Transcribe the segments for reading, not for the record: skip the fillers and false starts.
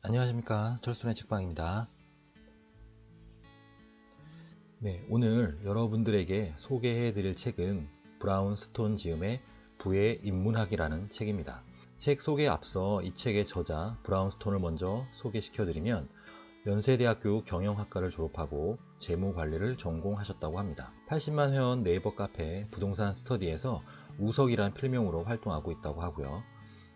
안녕하십니까, 철순의 책방입니다. 네, 오늘 여러분들에게 소개해 드릴 책은 브라운스톤 지음의 부의 인문학이라는 책입니다. 책 소개에 앞서 이 책의 저자 브라운스톤을 먼저 소개시켜 드리면 연세대학교 경영학과를 졸업하고 재무관리를 전공하셨다고 합니다. 80만 회원 네이버 카페 부동산 스터디에서 우석이란 필명으로 활동하고 있다고 하고요.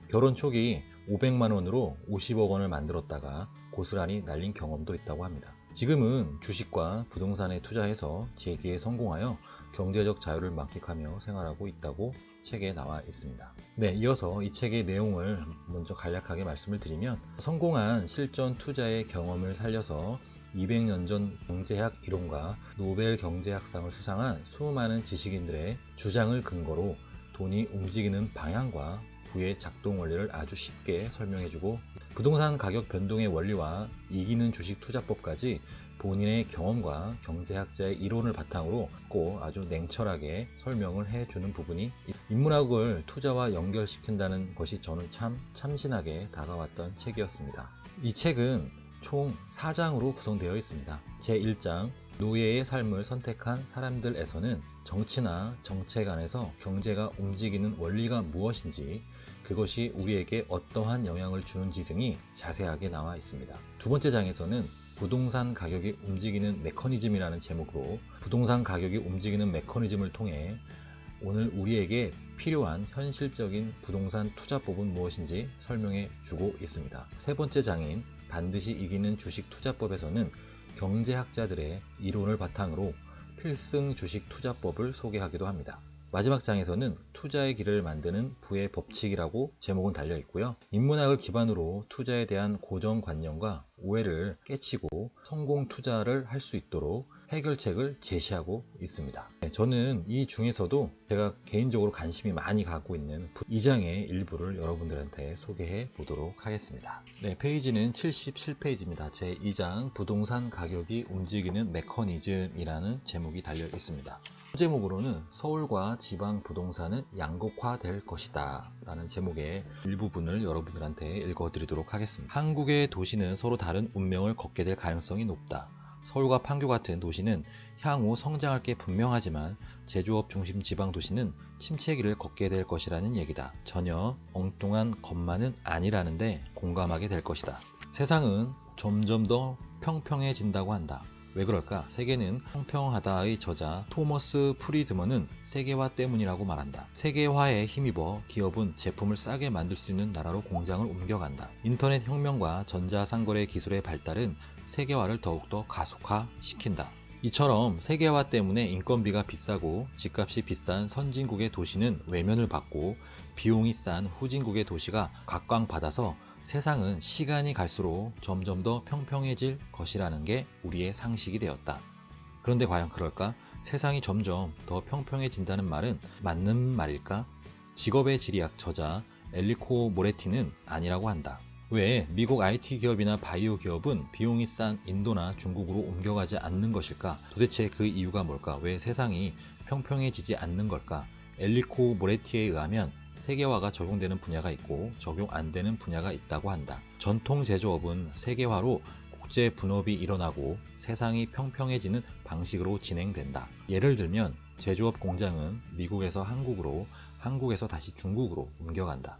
결혼 초기 500만 원으로 50억 원을 만들었다가 고스란히 날린 경험도 있다고 합니다. 지금은 주식과 부동산에 투자해서 재기에 성공하여 경제적 자유를 만끽하며 생활하고 있다고 책에 나와 있습니다. 네, 이어서 이 책의 내용을 먼저 간략하게 말씀을 드리면 성공한 실전 투자의 경험을 살려서 200년 전 경제학 이론과 노벨 경제학상을 수상한 수많은 지식인들의 주장을 근거로 돈이 움직이는 방향과 부의 작동 원리를 아주 쉽게 설명해주고 부동산 가격 변동의 원리와 이기는 주식 투자법까지 본인의 경험과 경제학자의 이론을 바탕으로 꼭 아주 냉철하게 설명을 해주는 부분이 인문학을 투자와 연결시킨다는 것이 저는 참 참신하게 다가왔던 책이었습니다. 이 책은 총 4장으로 구성되어 있습니다. 제1장 노예의 삶을 선택한 사람들에서는 정치나 정책 안에서 경제가 움직이는 원리가 무엇인지, 그것이 우리에게 어떠한 영향을 주는지 등이 자세하게 나와 있습니다. 두 번째 장에서는 부동산 가격이 움직이는 메커니즘이라는 제목으로 부동산 가격이 움직이는 메커니즘을 통해 오늘 우리에게 필요한 현실적인 부동산 투자법은 무엇인지 설명해 주고 있습니다. 세 번째 장인 반드시 이기는 주식 투자법에서는 경제학자들의 이론을 바탕으로 필승 주식 투자법을 소개하기도 합니다. 마지막 장에서는 투자의 길을 만드는 부의 법칙이라고 제목은 달려 있고요. 인문학을 기반으로 투자에 대한 고정관념과 오해를 깨치고 성공 투자를 할 수 있도록 해결책을 제시하고 있습니다. 저는 이 중에서도 제가 개인적으로 관심이 많이 갖고 있는 2장의 일부를 여러분들한테 소개해 보도록 하겠습니다. 네, 페이지는 77페이지입니다. 제2장 부동산 가격이 움직이는 메커니즘이라는 제목이 달려 있습니다. 제목으로는 서울과 지방 부동산은 양극화될 것이다 라는 제목의 일부분을 여러분들한테 읽어드리도록 하겠습니다. 한국의 도시는 서로 다른 운명을 걷게 될 가능성이 높다. 서울과 판교 같은 도시는 향후 성장할 게 분명하지만 제조업 중심 지방 도시는 침체기를 걷게 될 것이라는 얘기다. 전혀 엉뚱한 것만은 아니라는데 공감하게 될 것이다. 세상은 점점 더 평평해진다고 한다. 왜 그럴까? 세계는 평평하다의 저자 토머스 프리드먼은 세계화 때문이라고 말한다. 세계화에 힘입어 기업은 제품을 싸게 만들 수 있는 나라로 공장을 옮겨간다. 인터넷 혁명과 전자상거래 기술의 발달은 세계화를 더욱더 가속화시킨다. 이처럼 세계화 때문에 인건비가 비싸고 집값이 비싼 선진국의 도시는 외면을 받고 비용이 싼 후진국의 도시가 각광받아서 세상은 시간이 갈수록 점점 더 평평해질 것이라는 게 우리의 상식이 되었다. 그런데 과연 그럴까? 세상이 점점 더 평평해진다는 말은 맞는 말일까? 직업의 지리학 저자 엘리코 모레티는 아니라고 한다. 왜 미국 IT 기업이나 바이오 기업은 비용이 싼 인도나 중국으로 옮겨가지 않는 것일까? 도대체 그 이유가 뭘까? 왜 세상이 평평해지지 않는 걸까? 엘리코 모레티에 의하면 세계화가 적용되는 분야가 있고 적용 안 되는 분야가 있다고 한다. 전통 제조업은 세계화로 국제 분업이 일어나고 세상이 평평해지는 방식으로 진행된다. 예를 들면 제조업 공장은 미국에서 한국으로, 한국에서 다시 중국으로 옮겨간다.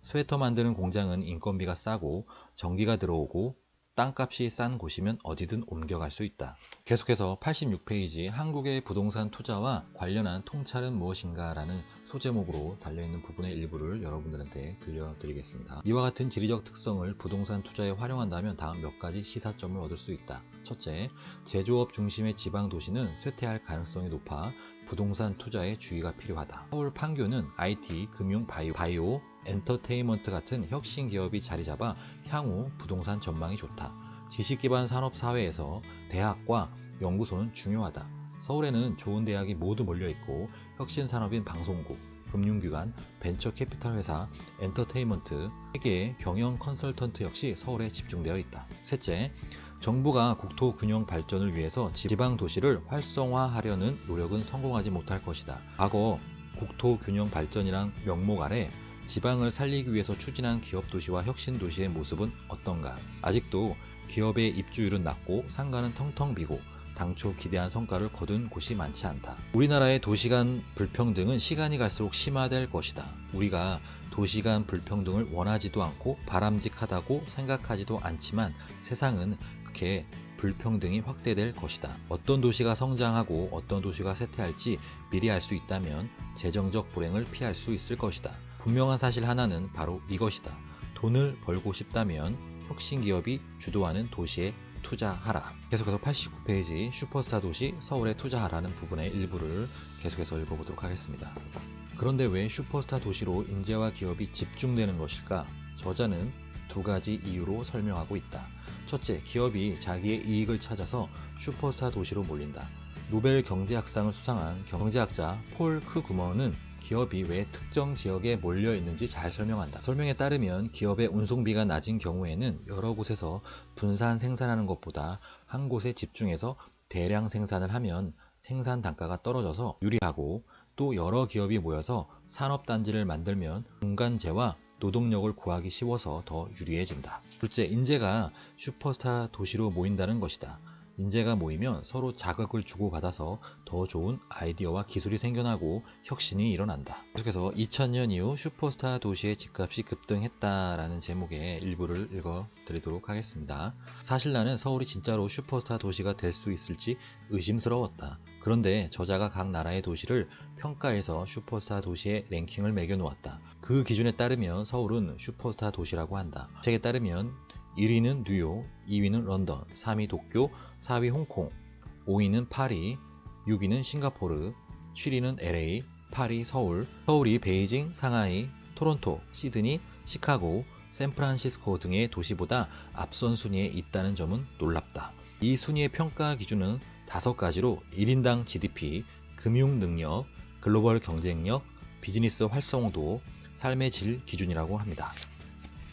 스웨터 만드는 공장은 인건비가 싸고 전기가 들어오고 땅값이 싼 곳이면 어디든 옮겨갈 수 있다. 계속해서 86페이지 한국의 부동산 투자와 관련한 통찰은 무엇인가 라는 소제목으로 달려있는 부분의 일부를 여러분들한테 들려드리겠습니다. 이와 같은 지리적 특성을 부동산 투자에 활용한다면 다음 몇 가지 시사점을 얻을 수 있다. 첫째, 제조업 중심의 지방 도시는 쇠퇴할 가능성이 높아 부동산 투자에 주의가 필요하다. 서울 판교는 IT, 금융, 바이오, 엔터테인먼트 같은 혁신 기업이 자리 잡아 향후 부동산 전망이 좋다. 지식 기반 산업 사회에서 대학과 연구소는 중요하다. 서울에는 좋은 대학이 모두 몰려 있고 혁신 산업인 방송국, 금융기관, 벤처 캐피탈 회사, 엔터테인먼트, 세계의 경영 컨설턴트 역시 서울에 집중되어 있다. 셋째, 정부가 국토 균형 발전을 위해서 지방 도시를 활성화하려는 노력은 성공하지 못할 것이다. 과거 국토 균형 발전이란 명목 아래 지방을 살리기 위해서 추진한 기업 도시와 혁신 도시의 모습은 어떤가? 아직도 기업의 입주율은 낮고 상가는 텅텅 비고 당초 기대한 성과를 거둔 곳이 많지 않다. 우리나라의 도시 간 불평등은 시간이 갈수록 심화될 것이다. 우리가 도시 간 불평등을 원하지도 않고 바람직하다고 생각하지도 않지만 세상은 그렇게 불평등이 확대될 것이다. 어떤 도시가 성장하고 어떤 도시가 쇠퇴할지 미리 알 수 있다면 재정적 불행을 피할 수 있을 것이다. 분명한 사실 하나는 바로 이것이다. 돈을 벌고 싶다면 혁신 기업이 주도하는 도시에 투자하라. 계속해서 89페이지 슈퍼스타 도시 서울에 투자하라는 부분의 일부를 계속해서 읽어보도록 하겠습니다. 그런데 왜 슈퍼스타 도시로 인재와 기업이 집중되는 것일까? 저자는 두 가지 이유로 설명하고 있다. 첫째, 기업이 자기의 이익을 찾아서 슈퍼스타 도시로 몰린다. 노벨 경제학상을 수상한 경제학자 폴 크구먼은 기업이 왜 특정 지역에 몰려 있는지 잘 설명한다. 설명에 따르면 기업의 운송비가 낮은 경우에는 여러 곳에서 분산 생산하는 것보다 한 곳에 집중해서 대량 생산을 하면 생산 단가가 떨어져서 유리하고, 또 여러 기업이 모여서 산업단지를 만들면 공간재와 노동력을 구하기 쉬워서 더 유리해진다. 둘째, 인재가 슈퍼스타 도시로 모인다는 것이다. 인재가 모이면 서로 자극을 주고받아서 더 좋은 아이디어와 기술이 생겨나고 혁신이 일어난다. 계속해서 2000년 이후 슈퍼스타 도시의 집값이 급등했다라는 제목의 일부를 읽어드리도록 하겠습니다. 사실 나는 서울이 진짜로 슈퍼스타 도시가 될 수 있을지 의심스러웠다. 그런데 저자가 각 나라의 도시를 평가해서 슈퍼스타 도시의 랭킹을 매겨놓았다. 그 기준에 따르면 서울은 슈퍼스타 도시라고 한다. 책에 따르면 1위는 뉴욕, 2위는 런던, 3위 도쿄, 4위 홍콩, 5위는 파리, 6위는 싱가포르, 7위는 LA, 8위 서울, 서울이 베이징, 상하이, 토론토, 시드니, 시카고, 샌프란시스코 등의 도시보다 앞선 순위에 있다는 점은 놀랍다. 이 순위의 평가 기준은 5가지로 1인당 GDP, 금융 능력, 글로벌 경쟁력, 비즈니스 활성도, 삶의 질 기준이라고 합니다.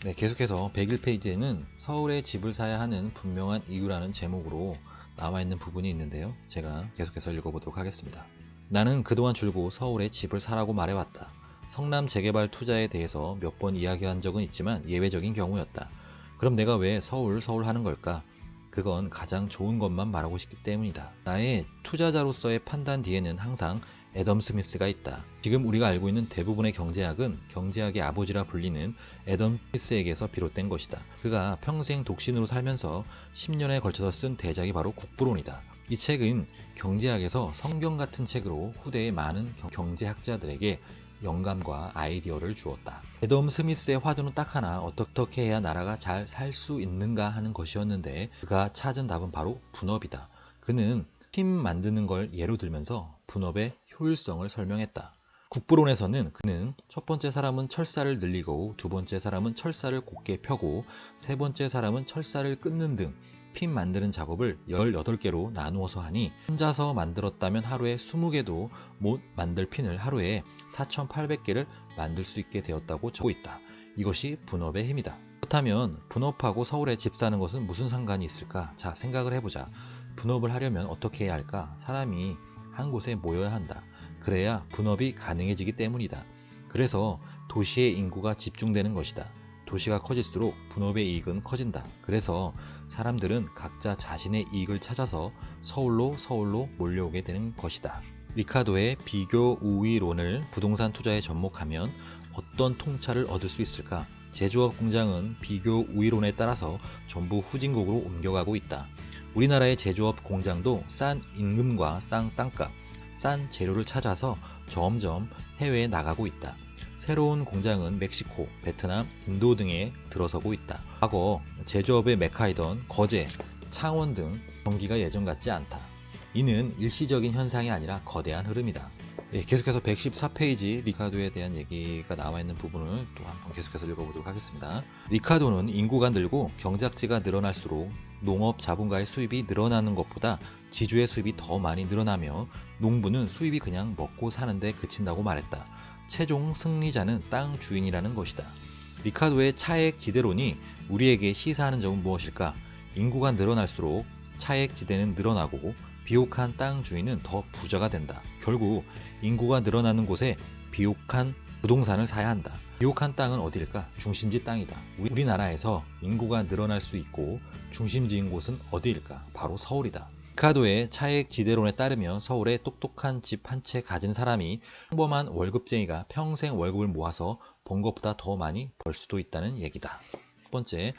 네, 계속해서 101페이지에는 서울에 집을 사야 하는 분명한 이유라는 제목으로 나와 있는 부분이 있는데요. 제가 계속해서 읽어보도록 하겠습니다. 나는 그동안 줄곧 서울에 집을 사라고 말해왔다. 성남 재개발 투자에 대해서 몇 번 이야기한 적은 있지만 예외적인 경우였다. 그럼 내가 왜 서울 하는 걸까? 그건 가장 좋은 것만 말하고 싶기 때문이다. 나의 투자자로서의 판단 뒤에는 항상 애덤 스미스가 있다. 지금 우리가 알고 있는 대부분의 경제학은 경제학의 아버지라 불리는 애덤 스미스에게서 비롯된 것이다. 그가 평생 독신으로 살면서 10년에 걸쳐서 쓴 대작이 바로 국부론이다. 이 책은 경제학에서 성경 같은 책으로 후대의 많은 경제학자들에게 영감과 아이디어를 주었다. 애덤 스미스의 화두는 딱 하나, 어떻게 해야 나라가 잘 살 수 있는가 하는 것이었는데 그가 찾은 답은 바로 분업이다. 그는 팀 만드는 걸 예로 들면서 분업의 효율성을 설명했다. 국부론에서는 그는 첫 번째 사람은 철사를 늘리고, 두 번째 사람은 철사를 곧게 펴고, 세 번째 사람은 철사를 끊는 등 핀 만드는 작업을 18개로 나누어서 하니 혼자서 만들었다면 하루에 20개도 못 만들 핀을 하루에 4,800개를 만들 수 있게 되었다고 적고 있다. 이것이 분업의 힘이다. 그렇다면 분업하고 서울에 집 사는 것은 무슨 상관이 있을까? 자, 생각을 해보자. 분업을 하려면 어떻게 해야 할까? 사람이 한 곳에 모여야 한다. 그래야 분업이 가능해지기 때문이다. 그래서 도시의 인구가 집중되는 것이다. 도시가 커질수록 분업의 이익은 커진다. 그래서 사람들은 각자 자신의 이익을 찾아서 서울로 몰려오게 되는 것이다. 리카도의 비교 우위론을 부동산 투자에 접목하면 어떤 통찰을 얻을 수 있을까? 제조업 공장은 비교 우위론에 따라서 전부 후진국으로 옮겨가고 있다. 우리나라의 제조업 공장도 싼 임금과 싼 땅값, 싼 재료를 찾아서 점점 해외에 나가고 있다. 새로운 공장은 멕시코, 베트남, 인도 등에 들어서고 있다. 과거 제조업의 메카이던 거제, 창원 등 경기가 예전 같지 않다. 이는 일시적인 현상이 아니라 거대한 흐름이다. 계속해서 114페이지 리카도에 대한 얘기가 나와 있는 부분을 또 한번 계속해서 읽어보도록 하겠습니다. 리카도는 인구가 늘고 경작지가 늘어날수록 농업 자본가의 수입이 늘어나는 것보다 지주의 수입이 더 많이 늘어나며 농부는 수입이 그냥 먹고 사는데 그친다고 말했다. 최종 승리자는 땅 주인이라는 것이다. 리카도의 차액 지대론이 우리에게 시사하는 점은 무엇일까? 인구가 늘어날수록 차액 지대는 늘어나고 비옥한 땅 주인은 더 부자가 된다. 결국 인구가 늘어나는 곳에 비옥한 부동산을 사야 한다. 유혹한 땅은 어디일까? 중심지 땅이다. 우리나라에서 인구가 늘어날 수 있고 중심지인 곳은 어디일까? 바로 서울이다. 리카도의 차액 지대론에 따르면 서울에 똑똑한 집 한 채 가진 사람이 평범한 월급쟁이가 평생 월급을 모아서 번 것보다 더 많이 벌 수도 있다는 얘기다. 첫 번째,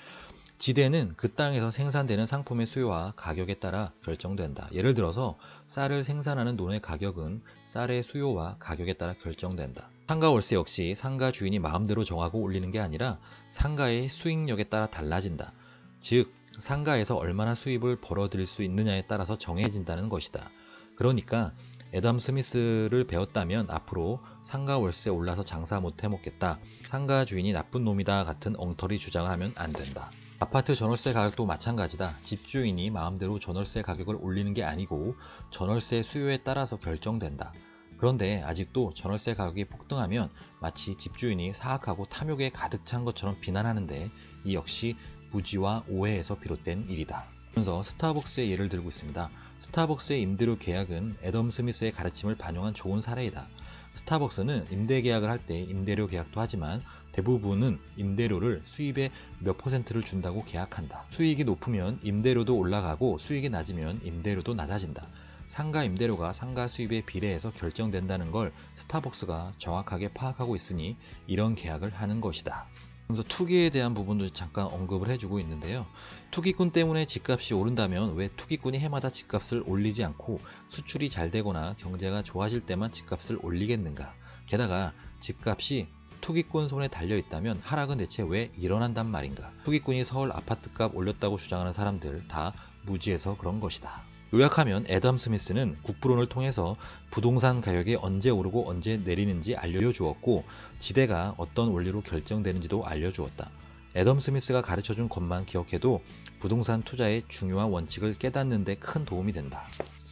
지대는 그 땅에서 생산되는 상품의 수요와 가격에 따라 결정된다. 예를 들어서 쌀을 생산하는 논의 가격은 쌀의 수요와 가격에 따라 결정된다. 상가 월세 역시 상가 주인이 마음대로 정하고 올리는 게 아니라 상가의 수익력에 따라 달라진다. 즉, 상가에서 얼마나 수입을 벌어들일 수 있느냐에 따라서 정해진다는 것이다. 그러니까 애덤 스미스를 배웠다면 앞으로 상가 월세 올라서 장사 못 해먹겠다, 상가 주인이 나쁜 놈이다 같은 엉터리 주장을 하면 안 된다. 아파트 전월세 가격도 마찬가지다. 집주인이 마음대로 전월세 가격을 올리는 게 아니고 전월세 수요에 따라서 결정된다. 그런데 아직도 전월세 가격이 폭등하면 마치 집주인이 사악하고 탐욕에 가득 찬 것처럼 비난하는데, 이 역시 무지와 오해에서 비롯된 일이다. 그래서 스타벅스의 예를 들고 있습니다. 스타벅스의 임대료 계약은 애덤 스미스의 가르침을 반영한 좋은 사례이다. 스타벅스는 임대 계약을 할 때 임대료 계약도 하지만 대부분은 임대료를 수입의 몇 %를 준다고 계약한다. 수익이 높으면 임대료도 올라가고 수익이 낮으면 임대료도 낮아진다. 상가 임대료가 상가 수입에 비례해서 결정된다는 걸 스타벅스가 정확하게 파악하고 있으니 이런 계약을 하는 것이다. 그래서 투기에 대한 부분도 잠깐 언급을 해주고 있는데요. 투기꾼 때문에 집값이 오른다면 왜 투기꾼이 해마다 집값을 올리지 않고 수출이 잘 되거나 경제가 좋아질 때만 집값을 올리겠는가? 게다가 집값이 투기꾼 손에 달려있다면 하락은 대체 왜 일어난단 말인가? 투기꾼이 서울 아파트값 올렸다고 주장하는 사람들 다 무지해서 그런 것이다. 요약하면 애덤 스미스는 국부론을 통해서 부동산 가격이 언제 오르고 언제 내리는지 알려주었고 지대가 어떤 원리로 결정되는지도 알려주었다. 애덤 스미스가 가르쳐준 것만 기억해도 부동산 투자의 중요한 원칙을 깨닫는 데 큰 도움이 된다.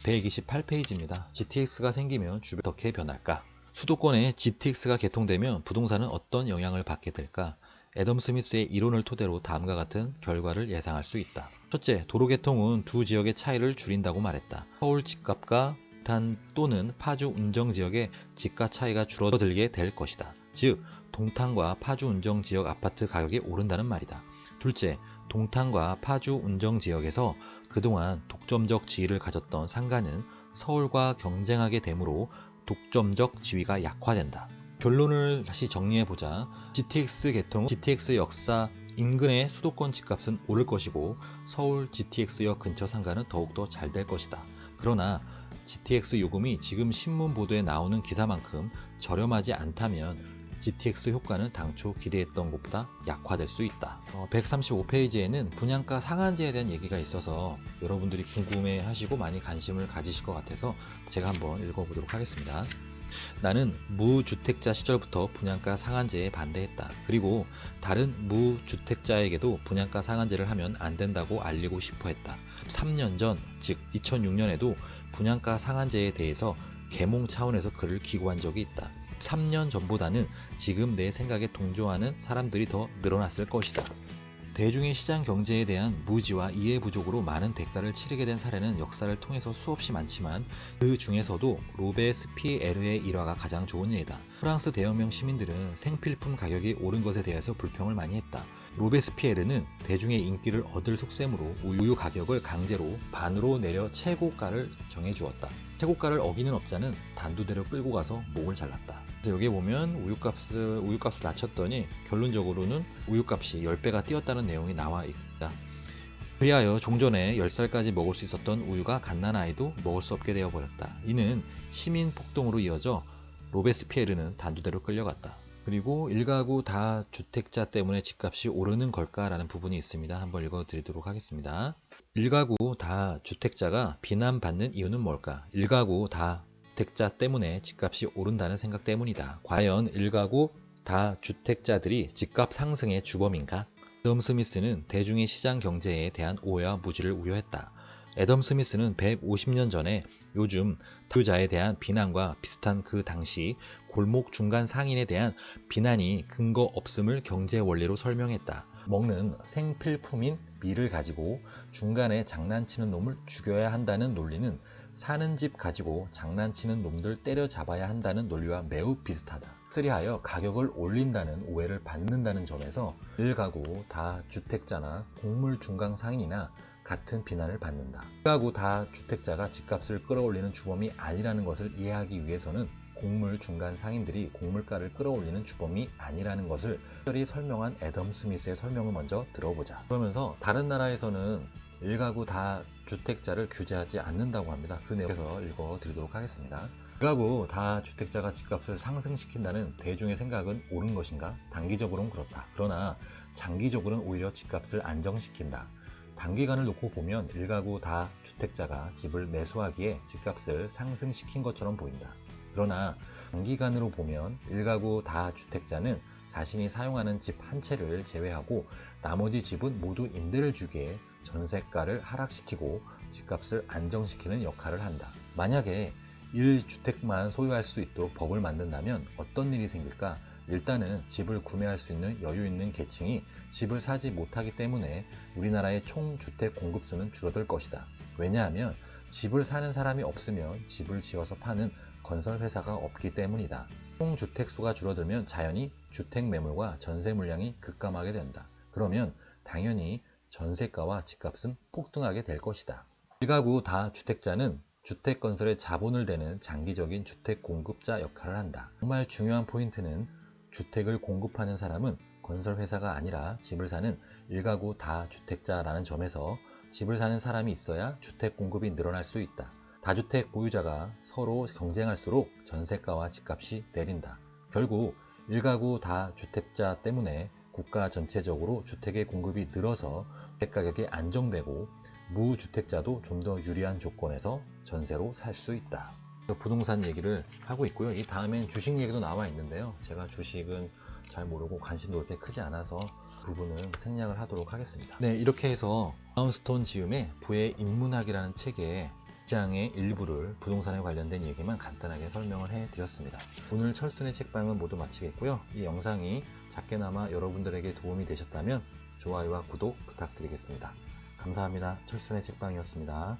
128페이지입니다. GTX가 생기면 주변이 어떻게 변할까? 수도권에 GTX가 개통되면 부동산은 어떤 영향을 받게 될까? 애덤 스미스의 이론을 토대로 다음과 같은 결과를 예상할 수 있다. 첫째, 도로 개통은 두 지역의 차이를 줄인다고 말했다. 서울 집값과 동탄 또는 파주 운정 지역의 집가 차이가 줄어들게 될 것이다. 즉, 동탄과 파주 운정 지역 아파트 가격이 오른다는 말이다. 둘째, 동탄과 파주 운정 지역에서 그동안 독점적 지위를 가졌던 상가는 서울과 경쟁하게 되므로 독점적 지위가 약화된다. 결론을 다시 정리해보자. GTX 개통, GTX 역사 인근의 수도권 집값은 오를 것이고 서울 GTX역 근처 상가는 더욱더 잘 될 것이다. 그러나 GTX 요금이 지금 신문 보도에 나오는 기사만큼 저렴하지 않다면 GTX 효과는 당초 기대했던 것보다 약화될 수 있다. 135페이지에는 분양가 상한제에 대한 얘기가 있어서 여러분들이 궁금해하시고 많이 관심을 가지실 것 같아서 제가 한번 읽어보도록 하겠습니다. 나는 무주택자 시절부터 분양가 상한제에 반대했다. 그리고 다른 무주택자에게도 분양가 상한제를 하면 안 된다고 알리고 싶어 했다. 3년 전, 즉 2006년에도 분양가 상한제에 대해서 계몽 차원에서 글을 기고한 적이 있다. 3년 전보다는 지금 내 생각에 동조하는 사람들이 더 늘어났을 것이다. 대중의 시장 경제에 대한 무지와 이해 부족으로 많은 대가를 치르게 된 사례는 역사를 통해서 수없이 많지만 그 중에서도 로베스피에르의 일화가 가장 좋은 예이다. 프랑스 대혁명 시민들은 생필품 가격이 오른 것에 대해서 불평을 많이 했다. 로베스피에르는 대중의 인기를 얻을 속셈으로 우유 가격을 강제로 반으로 내려 최고가를 정해주었다. 최고가를 어기는 업자는 단두대로 끌고 가서 목을 잘랐다. 여기 보면 우유값을 낮췄더니 결론적으로는 우유값이 10배가 뛰었다는 내용이 나와 있다. 그리하여 종전에 10살까지 먹을 수 있었던 우유가 갓난아이도 먹을 수 없게 되어버렸다. 이는 시민 폭동으로 이어져 로베스피에르는 단두대로 끌려갔다. 그리고 1가구 다주택자 때문에 집값이 오르는 걸까라는 부분이 있습니다. 한번 읽어드리도록 하겠습니다. 1가구 다주택자가 비난받는 이유는 뭘까? 1가구 다주택자 때문에 집값이 오른다는 생각 때문이다. 과연 1가구 다주택자들이 집값 상승의 주범인가? 애덤 스미스는 대중의 시장 경제에 대한 오해와 무지를 우려했다. 애덤 스미스는 150년 전에 요즘 다주자에 대한 비난과 비슷한 그 당시 골목 중간 상인에 대한 비난이 근거 없음을 경제 원리로 설명했다. 먹는 생필품인 밀을 가지고 중간에 장난치는 놈을 죽여야 한다는 논리는 사는 집 가지고 장난치는 놈들 때려잡아야 한다는 논리와 매우 비슷하다. 쓰리하여 가격을 올린다는 오해를 받는다는 점에서 일가구 다주택자나 곡물 중간 상인이나 같은 비난을 받는다. 일가구 다주택자가 집값을 끌어올리는 주범이 아니라는 것을 이해하기 위해서는 곡물 중간 상인들이 곡물가를 끌어올리는 주범이 아니라는 것을 특별히 설명한 애덤 스미스의 설명을 먼저 들어보자. 그러면서 다른 나라에서는 일가구 다주택자를 규제하지 않는다고 합니다. 그 내용에서 읽어드리도록 하겠습니다. 일가구 다주택자가 집값을 상승시킨다는 대중의 생각은 옳은 것인가? 단기적으로는 그렇다. 그러나 장기적으로는 오히려 집값을 안정시킨다. 단기간을 놓고 보면 일가구 다주택자가 집을 매수하기에 집값을 상승시킨 것처럼 보인다. 그러나 장기간으로 보면 일가구 다주택자는 자신이 사용하는 집 한 채를 제외하고 나머지 집은 모두 임대를 주기에 전세가를 하락시키고 집값을 안정시키는 역할을 한다. 만약에 1주택만 소유할 수 있도록 법을 만든다면 어떤 일이 생길까? 일단은 집을 구매할 수 있는 여유 있는 계층이 집을 사지 못하기 때문에 우리나라의 총 주택 공급수는 줄어들 것이다. 왜냐하면 집을 사는 사람이 없으면 집을 지어서 파는 건설회사가 없기 때문이다. 총 주택수가 줄어들면 자연히 주택 매물과 전세 물량이 급감하게 된다. 그러면 당연히 전세가와 집값은 폭등하게 될 것이다. 일가구 다주택자는 주택 건설에 자본을 대는 장기적인 주택 공급자 역할을 한다. 정말 중요한 포인트는 주택을 공급하는 사람은 건설회사가 아니라 집을 사는 일가구 다주택자라는 점에서 집을 사는 사람이 있어야 주택 공급이 늘어날 수 있다. 다주택 보유자가 서로 경쟁할수록 전세가와 집값이 내린다. 결국 일가구 다주택자 때문에 국가 전체적으로 주택의 공급이 늘어서 주택 가격이 안정되고 무주택자도 좀 더 유리한 조건에서 전세로 살 수 있다. 부동산 얘기를 하고 있고요. 이 다음엔 주식 얘기도 나와 있는데요. 제가 주식은 잘 모르고 관심도 그렇게 크지 않아서 그 부분은 생략을 하도록 하겠습니다. 네, 이렇게 해서 브라운스톤 지음의 부의 인문학이라는 책의 장의 일부를 부동산에 관련된 얘기만 간단하게 설명을 해드렸습니다. 오늘 철순의 책방은 모두 마치겠고요. 이 영상이 작게나마 여러분들에게 도움이 되셨다면 좋아요와 구독 부탁드리겠습니다. 감사합니다. 철순의 책방이었습니다.